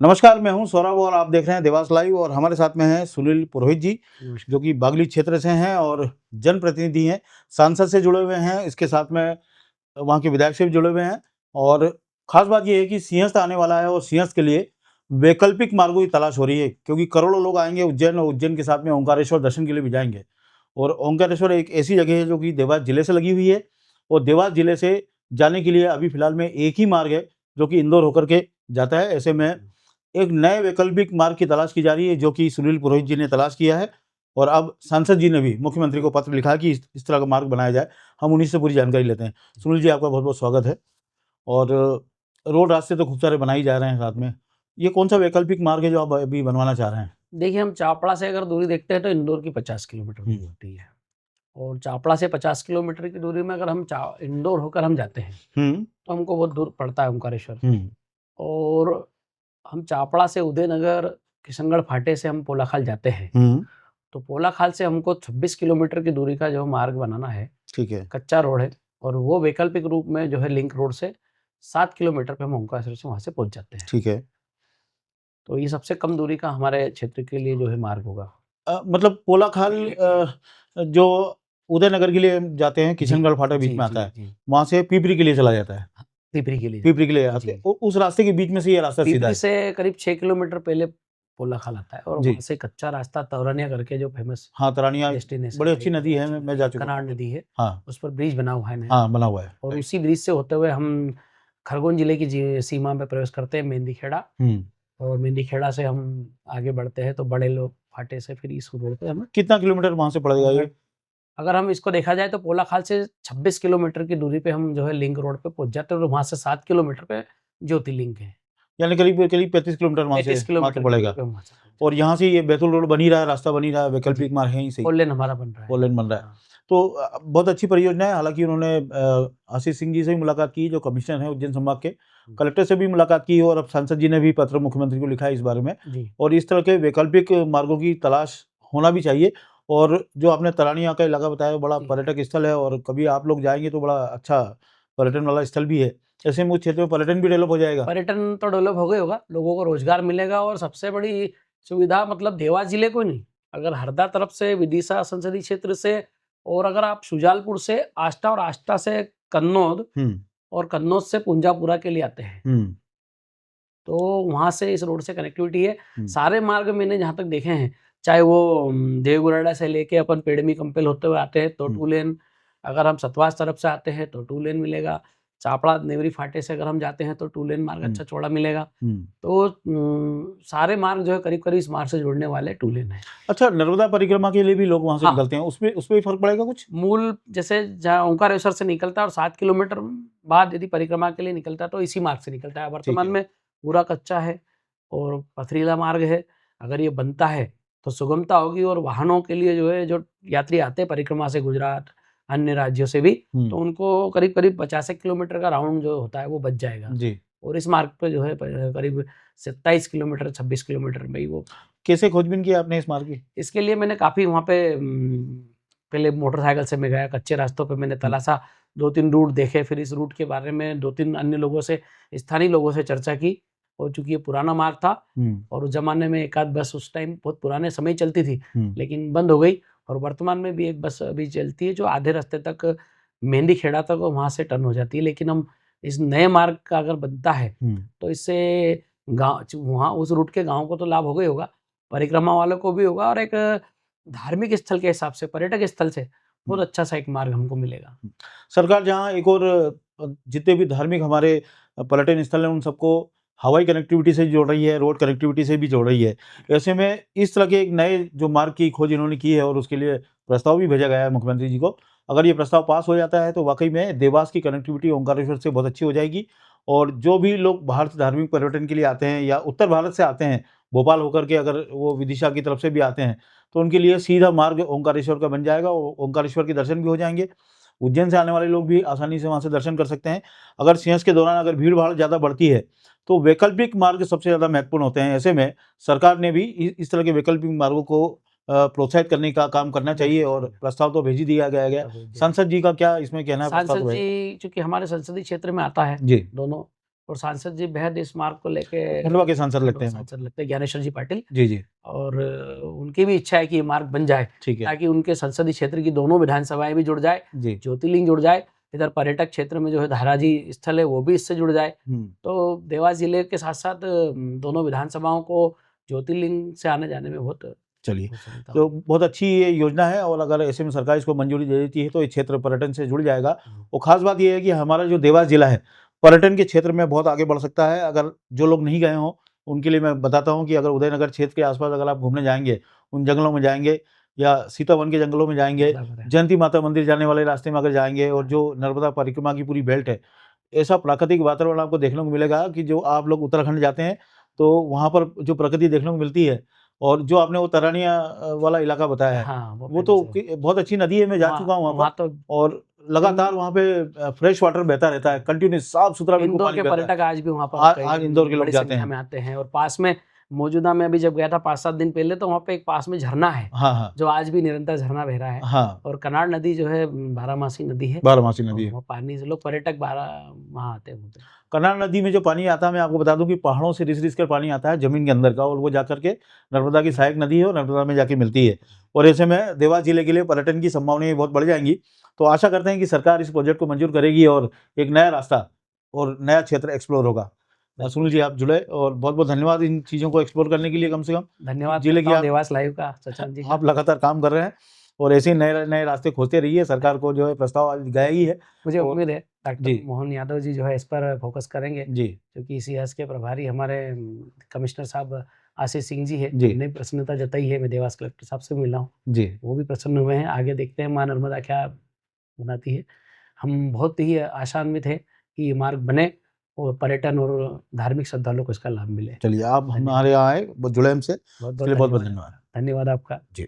नमस्कार, मैं हूं सौरभ और आप देख रहे हैं देवास लाइव। और हमारे साथ में हैं सुनील पुरोहित जी, जो कि बागली क्षेत्र से हैं और जनप्रतिनिधि हैं, सांसद से जुड़े हुए हैं। इसके साथ में वहां के विधायक से भी जुड़े हुए हैं। और खास बात यह है कि सिंहस्थ आने वाला है और सिंहस्थ के लिए वैकल्पिक मार्गों की तलाश हो रही है, क्योंकि करोड़ों लोग आएंगे उज्जैन, और उज्जैन के साथ में ओंकारेश्वर दर्शन के लिए भी जाएंगे। और ओंकारेश्वर एक ऐसी जगह है जो कि देवास जिले से लगी हुई है, और देवास जिले से जाने के लिए अभी फिलहाल में एक ही मार्ग है जो कि इंदौर होकर के जाता है। ऐसे में एक नए वैकल्पिक मार्ग की तलाश की जा रही है, जो कि सुनील पुरोहित जी ने तलाश किया है। और अब सांसद जी ने भी मुख्यमंत्री को पत्र लिखा कि इस तरह का मार्ग बनाया जाए। हम उन्हीं से पूरी जानकारी लेते हैं। सुनील जी, आपका बहुत बहुत स्वागत है। और रोड रास्ते तो खूब सारे बनाए जा रहे हैं साथ में। ये कौन सा वैकल्पिक मार्ग है जो आप अभी बनवाना चाह रहे हैं? देखिए, हम चापड़ा से अगर दूरी देखते हैं तो इंदौर की 50 किलोमीटर दूरी होती है। और चापड़ा से 50 किलोमीटर की दूरी में अगर हम इंदौर होकर हम जाते हैं तो हमको बहुत दूर पड़ता है ओंकारेश्वर। और हम चापड़ा से उदयनगर किशनगढ़ फाटे से हम पोलाखाल जाते हैं, तो पोलाखाल से हमको 26 किलोमीटर की दूरी का जो मार्ग बनाना है। ठीक है। कच्चा रोड है, और वो वैकल्पिक रूप में जो है लिंक रोड से 7 किलोमीटर पे हम ओंकारेश्वर से वहाँ से पहुँच जाते हैं। ठीक है। तो ये सबसे कम दूरी का हमारे क्षेत्र के लिए जो है मार्ग होगा। मतलब पोलाखाल जो उदयनगर के लिए हम जाते हैं, किशनगढ़ फाटा बीच में आता है, वहां से पीपरी के लिए चला जाता है। पिपरी के लिए पीपरी के लिए आते हैं। उस रास्ते के बीच में से ये रास्ता सीधा पिपरी है। से करीब 6 किलोमीटर पहले पोलाखाल आता है, और जी। वहाँ से कच्चा रास्ता तौरानिया करके जो फेमस हाँ, तरानिया डेस्टिनेशन बड़ी अच्छी नदी है, मैं जा चुका हूँ। कनाड़ नदी है, हाँ उस पर ब्रिज बना हुआ है नया। हाँ, बना हुआ है। और उसी ब्रिज से होते हुए हम खरगोन जिले की सीमा में प्रवेश करते हैं, मेहंदीखेड़ा। और मेहंदीखेड़ा से हम आगे बढ़ते हैं तो बड़े लोग फाटे से फिर इस रोड पे हमें कितना किलोमीटर वहां से पड़ेगा ये? अगर हम इसको देखा जाए तो पोलाखाल से 26 किलोमीटर की दूरी पे हम जो है लिंक रोड पे पहुंच जाते हैं, और वहां से 7 किलोमीटर पे ज्योतिर्लिंग है। यानी करीब करीब 35 किलोमीटर वहां से 35 मात्र किलोमीटर पड़ेगा। और यहाँ से ये बैतूल रोड बनी रहा है, रास्ता बनी रहा है, वैकल्पिक मार्ग है, फोर लेन हमारा बन रहा है। 4 लेन बन रहा है। तो बहुत अच्छी परियोजना है। हालांकि उन्होंने आशीष सिंह जी से भी मुलाकात की, जो कमिश्नर है उज्जैन संभाग के, कलेक्टर से भी मुलाकात की, और अब सांसद जी ने भी पत्र मुख्यमंत्री को लिखा है इस बारे में। और इस तरह के वैकल्पिक मार्गों की तलाश होना भी चाहिए। और जो आपने तरानिया का इलाका बताया, बड़ा पर्यटक स्थल है, और कभी आप लोग जाएंगे तो बड़ा अच्छा पर्यटन वाला स्थल भी है। ऐसे में उस क्षेत्र में पर्यटन भी डेवलप हो जाएगा। पर्यटन तो डेवलप हो गया होगा, लोगों को रोजगार मिलेगा, और सबसे बड़ी सुविधा मतलब देवास जिले को नहीं, अगर हरदा तरफ से, विदिशा संसदीय क्षेत्र से, और अगर आप शुजालपुर से आष्टा, और आष्टा से कन्नौद, और कन्नौद से पुंजापुरा के लिए आते हैं, तो वहां से इस रोड से कनेक्टिविटी है। सारे मार्ग मैंने जहां तक देखे हैं, चाहे वो देवगुराडा से लेके अपन पेड़मी कंपेल होते हुए आते हैं तो 2 लेन, अगर हम सतवास तरफ से आते हैं तो 2 लेन मिलेगा, चापड़ा नेवरी फाटे से अगर हम जाते हैं तो 2 लेन मार्ग अच्छा चौड़ा मिलेगा। तो सारे मार्ग जो है करीब करीब इस मार्ग से जुड़ने वाले 2 लेन है। अच्छा, नर्मदा परिक्रमा के लिए भी लोग वहां से निकलते हैं, उसमें भी फर्क पड़ेगा कुछ? मूल जैसे जहाँ ओंकारेश्वर से निकलता है और 7 किलोमीटर बाद यदि परिक्रमा के लिए निकलता है तो इसी मार्ग से निकलता है। वर्तमान में पूरा कच्चा है और पथरीला मार्ग है। अगर ये बनता है तो सुगमता होगी, और वाहनों के लिए जो है, जो यात्री आते हैं परिक्रमा से गुजरात, अन्य राज्यों से भी, तो उनको करीब करीब 50 किलोमीटर का राउंड जो होता है वो बच जाएगा जी। और इस मार्ग पे जो है करीब 27 किलोमीटर, 26 किलोमीटर में ही वो। कैसे खोजबीन किया आपने इस मार्ग की? इसके लिए मैंने काफ़ी वहाँ पे पहले मोटरसाइकिल से मैं गया, कच्चे रास्तों पे मैंने तलाशा, 2-3 रूट देखे, फिर इस रूट के बारे में 2-3 अन्य लोगों से, स्थानीय लोगों से चर्चा की। और चूंकि ये पुराना मार्ग था, और उस जमाने में एक आध बस उस टाइम बहुत पुराने समय चलती थी, लेकिन बंद हो गई। और वर्तमान में भी एक बस अभी चलती है जो आधे रास्ते तक मेहंदीखेड़ा तक वहाँ से टर्न हो जाती है। लेकिन हम इस नए मार्ग का अगर बनता है तो इससे गाँव, वहाँ उस रूट के गाँव को तो लाभ होगा ही होगा, परिक्रमा वालों को भी होगा, और एक धार्मिक स्थल के हिसाब से, पर्यटक स्थल से बहुत अच्छा सा एक मार्ग हमको मिलेगा। सरकार जहाँ एक और जितने भी धार्मिक हमारे पर्यटन स्थल हैं उन सबको हवाई कनेक्टिविटी से जोड़ रही है, रोड कनेक्टिविटी से भी जोड़ रही है। ऐसे में इस तरह के एक नए जो मार्ग की खोज इन्होंने की है, और उसके लिए प्रस्ताव भी भेजा गया है मुख्यमंत्री जी को। अगर ये प्रस्ताव पास हो जाता है तो वाकई में देवास की कनेक्टिविटी ओंकारेश्वर से बहुत अच्छी हो जाएगी। और जो भी लोग बाहर से धार्मिक पर्यटन के लिए आते हैं, या उत्तर भारत से आते हैं, भोपाल होकर के अगर वो विदिशा की तरफ से भी आते हैं, तो उनके लिए सीधा मार्ग ओंकारेश्वर का बन जाएगा। ओंकारेश्वर के दर्शन भी हो जाएंगे। उज्जैन से आने वाले लोग भी आसानी से वहाँ से दर्शन कर सकते हैं। अगर सिंहस्थ के दौरान अगर भीड़ भाड़ ज़्यादा बढ़ती है तो वैकल्पिक मार्ग सबसे ज़्यादा महत्वपूर्ण होते हैं। ऐसे में सरकार ने भी इस तरह के वैकल्पिक मार्गों को प्रोत्साहित करने का काम करना चाहिए, और प्रस्ताव तो भेज ही दिया गया है। सांसद जी का क्या इसमें कहना है? सांसद जी चूंकि हमारे संसदीय क्षेत्र में आता है जी दोनों, और सांसद जी बेहद इस मार्ग को लेके खंडवा के सांसद लगते हैं सांसद लगते हैं ज्ञानेश्वर जी पाटिल, जी जी और उनकी भी इच्छा है कि ये मार्ग बन जाए, ठीक है ताकि उनके संसदीय क्षेत्र की दोनों विधानसभाएं भी जुड़ जाए, जी ज्योतिर्लिंग जुड़ जाए, इधर पर्यटक क्षेत्र में जो है धाराजी स्थल है वो भी इससे जुड़ जाए। तो देवास जिले के साथ साथ दोनों विधानसभाओं को ज्योतिर्लिंग से आने जाने में बहुत चलिए सुविधा तो बहुत अच्छी ये योजना है, और अगर ऐसे में सरकार इसको मंजूरी दे देती है तो ये क्षेत्र पर्यटन से जुड़ जाएगा। और खास बात ये है कि हमारा जो देवास जिला है पर्यटन के क्षेत्र में बहुत आगे बढ़ सकता है। अगर जो लोग नहीं गए हों उनके लिए मैं बताता हूँ कि अगर उदयनगर क्षेत्र के आसपास अगर आप घूमने जाएंगे, उन जंगलों में जाएंगे या सीतावन के जंगलों में जाएंगे, बराबर है। जयंती माता मंदिर जाने वाले रास्ते में अगर जाएंगे, और जो नर्मदा परिक्रमा की पूरी बेल्ट है, ऐसा प्राकृतिक वातावरण आपको देखने को मिलेगा कि जो आप लोग उत्तराखंड जाते हैं तो वहाँ पर जो प्रकृति देखने को मिलती है, और जो आपने वो तरानिया वाला इलाका बताया है, हाँ वो तो बहुत अच्छी नदी है, मैं जा चुका हूँ वहाँ वहाँ पर, तो और लगातार वहाँ पे फ्रेश वाटर बहता रहता है, कंटिन्यूस साफ सुथरा बिल्कुल इंदौर पानी के बहता है। पर्यटक आज भी वहाँ पर आज इंदौर के लोग बड़ी जाते संख्या हैं। में आते हैं। और पास में मौजूदा मैं अभी जब गया था 5-7 दिन पहले, तो वहाँ पे एक पास में झरना है, हाँ हाँ जो आज भी निरंतर झरना बह रहा है। हाँ और कनाड़ नदी जो है बारहमासी नदी है, बारहमासी नदी है। वो पानी से लोग पर्यटक वहाँ आते हैं। कनाड़ नदी में जो पानी आता है, मैं आपको बता दूं कि पहाड़ों से रिस रिस कर पानी आता है जमीन के अंदर का, और वो जाकर के नर्मदा की सहायक नदी है और नर्मदा में जाके मिलती है। और ऐसे में देवास जिले के लिए पर्यटन की संभावनाएं बहुत बढ़ जाएंगी। तो आशा करते हैं कि सरकार इस प्रोजेक्ट को मंजूर करेगी और एक नया रास्ता और नया क्षेत्र एक्सप्लोर होगा। सुनील जी आप जुड़े, और बहुत बहुत धन्यवाद इन चीज़ों को एक्सप्लोर करने के लिए। कम से कम धन्यवाद जिले की देवास लाइव का सचिन जी, आप लगातार काम कर रहे हैं, और ऐसे नए नए रास्ते खोजते रहिए। सरकार को जो है प्रस्ताव आज गया ही है, मुझे उम्मीद है डॉक्टर जी मोहन यादव जी जो है इस पर फोकस करेंगे, जी क्योंकि इतिहास के प्रभारी हमारे कमिश्नर साहब आशीष सिंह जी है, जी उन्होंने प्रसन्नता जताई है। मैं देवास कलेक्टर साहब से मिला हूँ, जी वो भी प्रसन्न हुए हैं। आगे देखते हैं माँ नर्मदा क्या बनाती है। हम बहुत ही आशान्वित हैं कि ये मार्ग बने और पर्यटन और धार्मिक श्रद्धालुओं को इसका लाभ मिले। चलिए आप हमारे यहाँ आए, जुड़े हमसे, बहुत इसके लिए बहुत बहुत धन्यवाद। धन्यवाद। धन्यवाद आपका जी